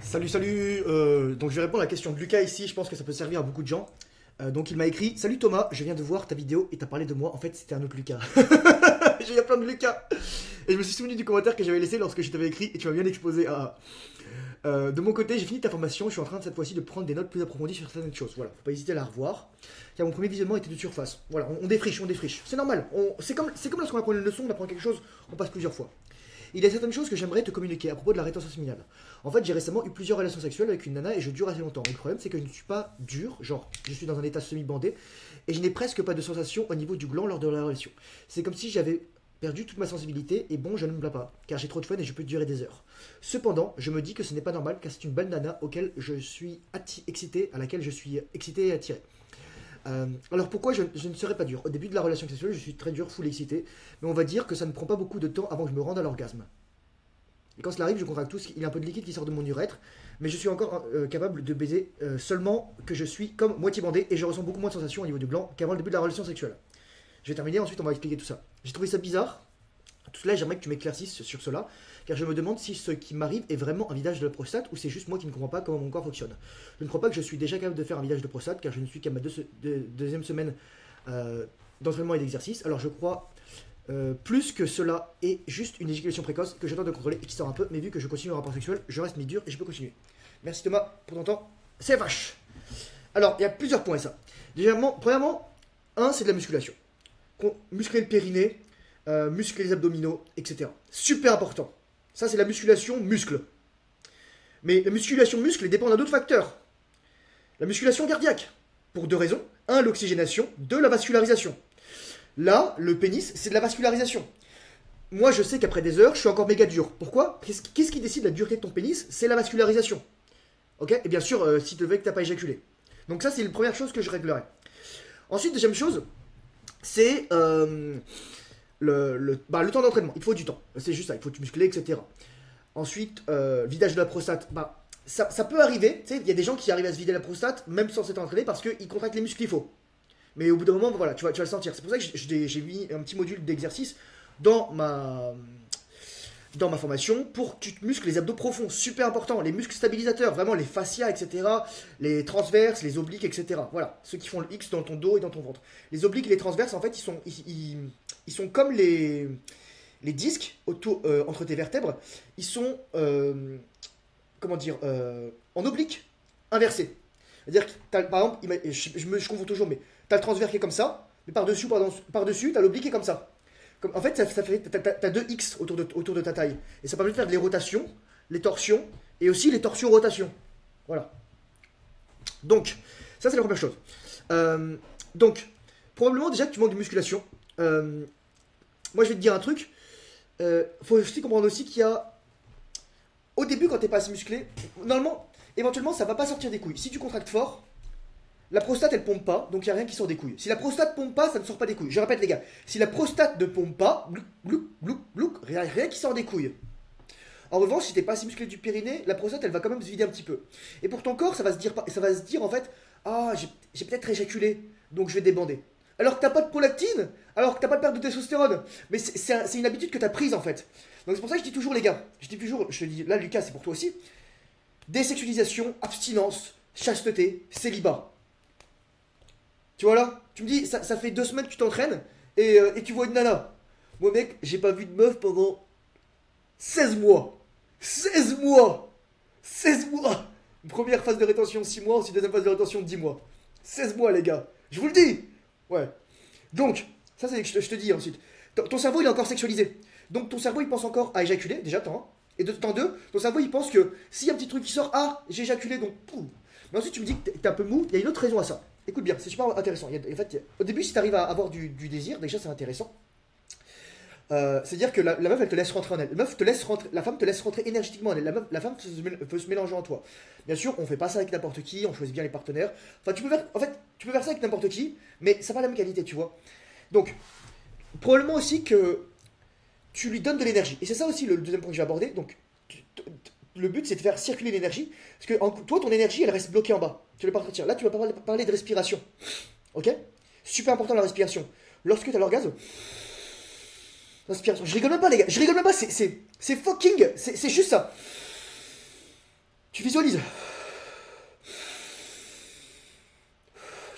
Salut, salut. Donc je vais répondre à la question de Lucas ici. Je pense que ça peut servir à beaucoup de gens. Donc il m'a écrit: Salut Thomas, je viens de voir ta vidéo et t'as parlé de moi. En fait, c'était un autre Lucas. J'ai plein de Lucas. Et je me suis souvenu du commentaire que j'avais laissé lorsque je t'avais écrit et tu m'as bien exposé à. De mon côté, j'ai fini ta formation. Je suis en train cette fois-ci de prendre des notes plus approfondies sur certaines choses. Voilà, faut pas hésiter à la revoir. Car mon premier visionnement était de surface. Voilà, on défriche, on défriche. C'est normal. C'est comme lorsqu'on apprend une leçon, on apprend quelque chose, on passe plusieurs fois. Il y a certaines choses que j'aimerais te communiquer à propos de la rétention séminale. En fait, j'ai récemment eu plusieurs relations sexuelles avec une nana et je dure assez longtemps. Le problème, c'est que je ne suis pas dur, genre, je suis dans un état semi-bandé et je n'ai presque pas de sensation au niveau du gland lors de la relation. C'est comme si j'avais perdu toute ma sensibilité et bon, je ne me plains pas, car j'ai trop de fun et je peux durer des heures. Cependant, je me dis que ce n'est pas normal car c'est une belle nana auquel je suis excité, à laquelle je suis excité et attiré. Alors pourquoi je ne serais pas dur? Au début de la relation sexuelle, je suis très dur, full excité, mais on va dire que ça ne prend pas beaucoup de temps avant que je me rende à l'orgasme. Et quand cela arrive, je contracte tout, il y a un peu de liquide qui sort de mon urètre, mais je suis encore capable de baiser seulement que je suis comme moitié bandé et je ressens beaucoup moins de sensations au niveau du gland qu'avant le début de la relation sexuelle. Je vais terminer, ensuite on va expliquer tout ça. J'ai trouvé ça bizarre. Tout cela, j'aimerais que tu m'éclaircisses sur cela, car je me demande si ce qui m'arrive est vraiment un vidage de la prostate ou c'est juste moi qui ne comprends pas comment mon corps fonctionne. Je ne crois pas que je suis déjà capable de faire un vidage de prostate, car je ne suis qu'à ma deuxième semaine d'entraînement et d'exercice. Alors je crois plus que cela est juste une éjaculation précoce que j'attends de contrôler et qui sort un peu, mais vu que je continue le rapport sexuel, je reste mis dur et je peux continuer. Merci Thomas pour ton temps, c'est vache. Alors, il y a plusieurs points à ça. Premièrement, c'est de la musculation. Muscler le périnée, muscler les abdominaux, etc. Super important. Ça, c'est la musculation muscle. Mais la musculation muscle dépend d'autres facteurs. La musculation cardiaque, pour deux raisons. 1, l'oxygénation. 2, la vascularisation. Là, le pénis, c'est de la vascularisation. Moi, je sais qu'après des heures, je suis encore méga dur. Pourquoi? Qu'est-ce qui décide la dureté de ton pénis? C'est la vascularisation. Ok? Et bien sûr, si tu veux que tu n'as pas éjaculé. Donc ça, c'est la première chose que je réglerai. Ensuite, deuxième chose, c'est le temps d'entraînement. Il faut du temps. C'est juste ça, il faut te muscler, etc. Ensuite, vidage de la prostate. Ça peut arriver. Il y a des gens qui arrivent à se vider la prostate, même sans s'être entraîné, parce qu'ils contractent les muscles qu'il faut. Mais au bout d'un moment, voilà, tu vas le sentir. C'est pour ça que j'ai mis un petit module d'exercice dans ma formation pour que tu te muscles les abdos profonds. Super important. Les muscles stabilisateurs, vraiment les fascias, etc. Les transverses, les obliques, etc. Voilà, ceux qui font le X dans ton dos et dans ton ventre. Les obliques et les transverses, en fait, ils sont comme les disques entre tes vertèbres. Ils sont, comment dire, en oblique, inversé. C'est-à-dire que, par exemple, je confonds toujours, mais t'as le transverse qui est comme ça, mais par-dessus, t'as l'oblique qui est comme ça. En fait, t'as deux X autour de ta taille. Et ça permet de faire les rotations, les torsions, et aussi les torsions-rotations. Voilà. Donc, ça c'est la première chose. Donc, probablement déjà que tu manques de musculation. Moi, je vais te dire un truc. Faut aussi comprendre aussi qu'il y a... Au début, quand t'es pas assez musclé, normalement, éventuellement, ça va pas sortir des couilles. Si tu contractes fort, la prostate, elle pompe pas, donc il n'y a rien qui sort des couilles. Si la prostate pompe pas, ça ne sort pas des couilles. Je répète, les gars, si la prostate ne pompe pas, rien qui sort des couilles. En revanche, si t'es pas assez musclé du périnée, la prostate, elle va quand même se vider un petit peu. Et pour ton corps, ça va se dire en fait, ah, j'ai peut-être éjaculé, donc je vais débander. Alors que t'as pas de prolactine, alors que t'as pas de perte de testostérone. Mais c'est une habitude que t'as prise en fait. Donc c'est pour ça que je dis toujours, les gars, je te dis, là, Lucas, c'est pour toi aussi, désexualisation, abstinence, chasteté, célibat. Tu vois là, tu me dis, ça fait 2 semaines que tu t'entraînes et tu vois une nana. Moi mec, j'ai pas vu de meuf pendant 16 mois. 16 mois 16 mois. Première phase de rétention 6 mois, ensuite deuxième phase de rétention 10 mois. 16 mois les gars, je vous le dis. Ouais. Donc, ça c'est que je te dis ensuite. Ton cerveau il est encore sexualisé. Donc ton cerveau il pense encore à éjaculer, déjà temps 1. Et temps 2, ton cerveau il pense que s'il y a un petit truc qui sort, ah j'ai éjaculé donc pouf. Mais ensuite tu me dis que t'es un peu mou, il y a une autre raison à ça. Écoute bien, c'est super intéressant. En fait, au début, si tu arrives à avoir du désir, déjà c'est intéressant. C'est-à-dire que la meuf, elle te laisse rentrer en elle. La femme te laisse rentrer énergétiquement en elle. La femme peut se mélanger en toi. Bien sûr, on fait pas ça avec n'importe qui, on choisit bien les partenaires. Enfin, tu peux faire ça avec n'importe qui, mais ça n'a pas la même qualité, tu vois. Donc, probablement aussi que tu lui donnes de l'énergie. Et c'est ça aussi le deuxième point que je vais aborder. Donc, le but, c'est de faire circuler l'énergie. Parce que toi, ton énergie, elle reste bloquée en bas. Tu ne peux pas sortir. Là, tu vas parler de respiration. Ok? Super important la respiration. Lorsque tu as l'orgasme, respiration. Je rigole même pas, les gars. Je rigole même pas. C'est fucking. C'est juste ça. Tu visualises.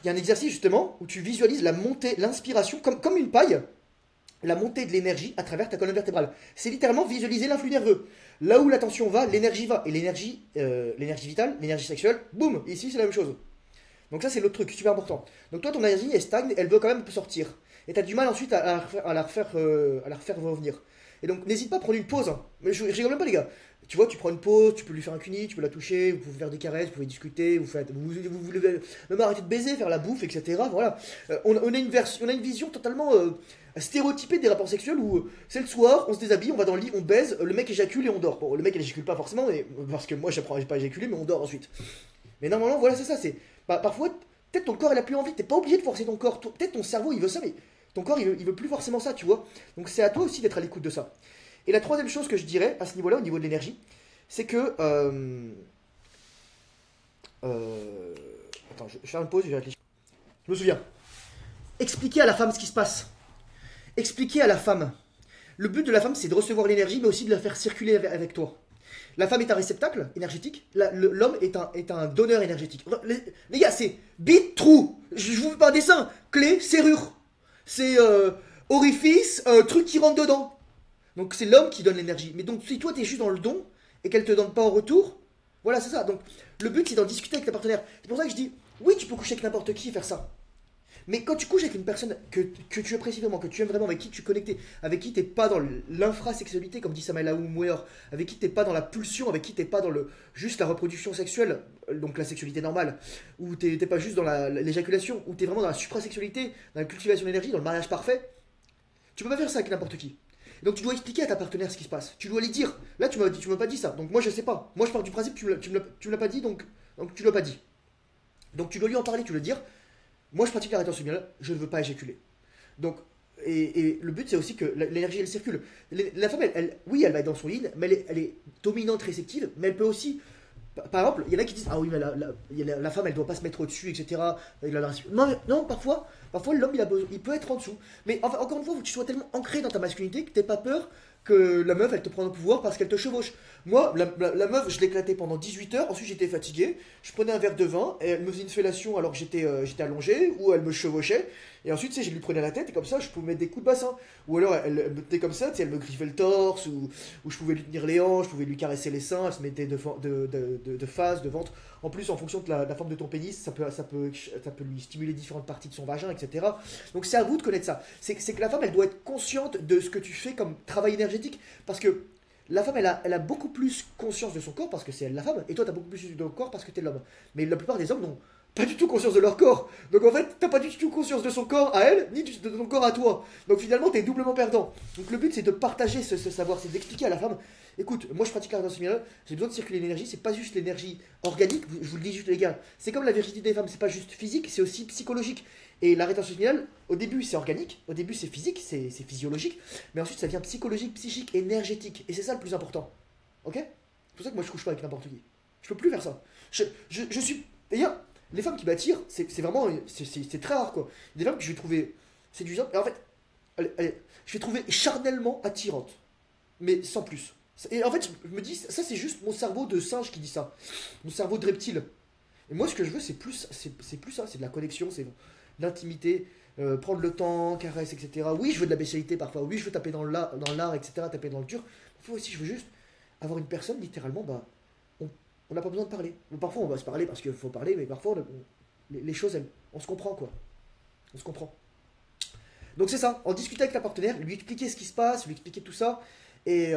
Il y a un exercice justement où tu visualises la montée, l'inspiration, comme une paille, la montée de l'énergie à travers ta colonne vertébrale. C'est littéralement visualiser l'influx nerveux. Là où la tension va, l'énergie va. Et l'énergie vitale, l'énergie sexuelle, boum, ici c'est la même chose. Donc ça c'est l'autre truc, super important. Donc toi ton énergie elle stagne, elle veut quand même sortir. Et tu as du mal ensuite à la refaire revenir. Et donc n'hésite pas à prendre une pause. Hein. Mais je rigole même pas les gars. Tu vois, tu prends une pause, tu peux lui faire un cuni, tu peux la toucher, vous pouvez faire des caresses, vous pouvez discuter, vous voulez même arrêter de baiser, faire la bouffe, etc. Voilà. On a une vision totalement stéréotypée des rapports sexuels où c'est le soir, on se déshabille, on va dans le lit, on baise, le mec éjacule et on dort. Bon, le mec il éjacule pas forcément, mais, parce que moi j'apprends pas à éjaculer, mais on dort ensuite. Mais normalement, voilà, c'est ça. Parfois, peut-être ton corps il a plus envie, t'es pas obligé de forcer ton corps. Peut-être ton cerveau il veut ça, mais ton corps il veut plus forcément ça, tu vois. Donc c'est à toi aussi d'être à l'écoute de ça. Et la troisième chose que je dirais à ce niveau-là, au niveau de l'énergie, c'est que. Attends, je vais faire une pause, je vais réfléchir. Je me souviens. Expliquer à la femme ce qui se passe. Expliquer à la femme. Le but de la femme, c'est de recevoir l'énergie, mais aussi de la faire circuler avec toi. La femme est un réceptacle énergétique, l'homme est un donneur énergétique. Les gars, c'est bit, trou. Je vous fais pas un dessin. Clé, serrure. C'est orifice, truc qui rentre dedans. Donc c'est l'homme qui donne l'énergie. Mais donc si toi t'es juste dans le don et qu'elle te donne pas en retour, voilà c'est ça. Donc le but c'est d'en discuter avec ta partenaire. C'est pour ça que je dis, oui tu peux coucher avec n'importe qui et faire ça. Mais quand tu couches avec une personne que tu apprécies vraiment, que tu aimes vraiment, avec qui tu es connecté, avec qui t'es pas dans l'infrasexualité, comme dit Samuel Aoumouer, avec qui t'es pas dans la pulsion, avec qui t'es pas dans juste la reproduction sexuelle, donc la sexualité normale, ou t'es pas juste dans l'éjaculation, ou t'es vraiment dans la suprasexualité, dans la cultivation de l'énergie, dans le mariage parfait, tu peux pas faire ça avec n'importe qui. Donc tu dois expliquer à ta partenaire ce qui se passe. Tu dois lui dire. Là tu m'as pas dit ça. Donc moi je sais pas. Moi je pars du principe que tu me l'as pas dit donc tu l'as pas dit. Donc tu dois lui en parler, tu dois lui dire. Moi je pratique la rétention sexuelle, je ne veux pas éjaculer. Donc et le but c'est aussi que l'énergie elle circule. La femme oui elle va être dans son yin, mais elle est dominante réceptive, mais elle peut aussi. Par exemple, il y en a qui disent ah oui mais la femme elle doit pas se mettre au-dessus etc. Non parfois l'homme il peut être en dessous. Mais enfin, encore une fois faut que tu sois tellement ancré dans ta masculinité que t'aies pas peur que la meuf elle te prenne au pouvoir parce qu'elle te chevauche. Moi la meuf je l'éclatais pendant 18 heures, ensuite j'étais fatigué, je prenais un verre de vin et elle me faisait une fellation alors que j'étais allongé ou elle me chevauchait. Et ensuite, tu sais, je lui prenais la tête et comme ça, je pouvais mettre des coups de bassin. Ou alors, elle me tenait comme ça, tu sais, elle me griffait le torse, ou je pouvais lui tenir les hanches, je pouvais lui caresser les seins, elle se mettait de face, de ventre. En plus, en fonction de la forme de ton pénis, ça peut lui stimuler différentes parties de son vagin, etc. Donc, c'est à vous de connaître ça. C'est que la femme, elle doit être consciente de ce que tu fais comme travail énergétique. Parce que la femme, elle a beaucoup plus conscience de son corps parce que c'est elle la femme, et toi, tu as beaucoup plus de ton corps parce que tu es l'homme. Mais la plupart des hommes n'ont pas du tout conscience de leur corps. Donc en fait, t'as pas du tout conscience de son corps à elle, ni de ton corps à toi. Donc finalement, t'es doublement perdant. Donc le but, c'est de partager ce savoir, c'est d'expliquer à la femme, écoute, moi je pratique la rétention sexuelle, j'ai besoin de circuler l'énergie, c'est pas juste l'énergie organique, je vous le dis juste les gars, c'est comme la virginité des femmes, c'est pas juste physique, c'est aussi psychologique. Et la rétention sexuelle, au début c'est organique, au début c'est physique, c'est physiologique, mais ensuite ça devient psychologique, psychique, énergétique. Et c'est ça le plus important. Ok? C'est pour ça que moi je couche pas avec n'importe qui. Je peux plus faire ça. Je suis... D'ailleurs, les femmes qui m'attirent, c'est vraiment. C'est très rare quoi. Des femmes que je vais trouver séduisantes, et en fait, je vais trouver charnellement attirantes. Mais sans plus. Et en fait, je me dis, ça c'est juste mon cerveau de singe qui dit ça. Mon cerveau de reptile. Et moi, ce que je veux, c'est plus ça. C'est de la connexion, c'est de l'intimité, prendre le temps, caresse, etc. Oui, je veux de la bestialité parfois. Oui, je veux taper dans l'art, etc. Taper dans le dur. Parfois aussi, je veux juste avoir une personne, littéralement, bah. On n'a pas besoin de parler. Parfois, on va se parler parce qu'il faut parler, mais parfois, les choses, on se comprend, quoi. On se comprend. Donc, c'est ça. En discuter avec ta partenaire, lui expliquer ce qui se passe, lui expliquer tout ça, et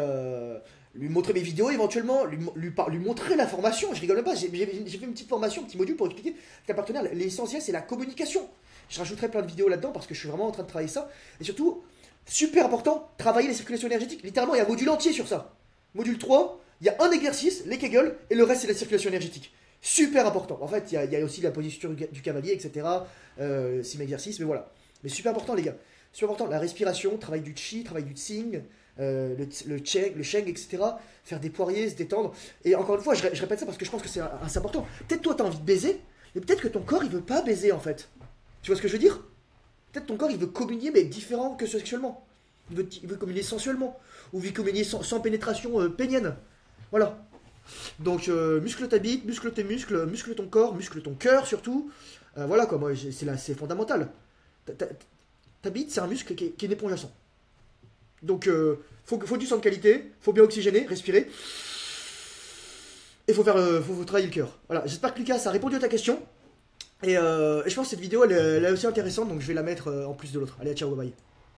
lui montrer mes vidéos éventuellement, lui montrer la formation. Je rigole même pas. J'ai fait une petite formation, un petit module pour expliquer à ta partenaire. L'essentiel, c'est la communication. Je rajouterai plein de vidéos là-dedans parce que je suis vraiment en train de travailler ça. Et surtout, super important, travailler les circulations énergétiques. Littéralement, il y a un module entier sur ça. Module 3. Il y a un exercice, les Kegel, et le reste c'est la circulation énergétique. Super important. En fait, il y a aussi la posture du cavalier, etc. 6 exercices, mais voilà. Mais super important, les gars. Super important. La respiration, travail du chi, travail du tsing, le sheng, etc. Faire des poiriers, se détendre. Et encore une fois, je répète ça parce que je pense que c'est assez important. Peut-être toi, tu as envie de baiser, mais peut-être que ton corps, il veut pas baiser, en fait. Tu vois ce que je veux dire? Peut-être ton corps, il veut communier, mais différent que sexuellement. Il veut communier sensuellement. Ou il veut communier sans pénétration pénienne. Voilà. Donc muscle ta bite, muscle tes muscles, muscle ton corps, muscle ton cœur surtout. Voilà quoi, moi c'est fondamental. Ta bite c'est un muscle qui est une éponge à sang. Donc faut du sang de qualité, faut bien oxygéner, respirer. Et faut travailler le cœur. Voilà, j'espère que Lucas ça a répondu à ta question. Et je pense que cette vidéo elle est aussi intéressante, donc je vais la mettre en plus de l'autre. Allez, ciao, bye bye.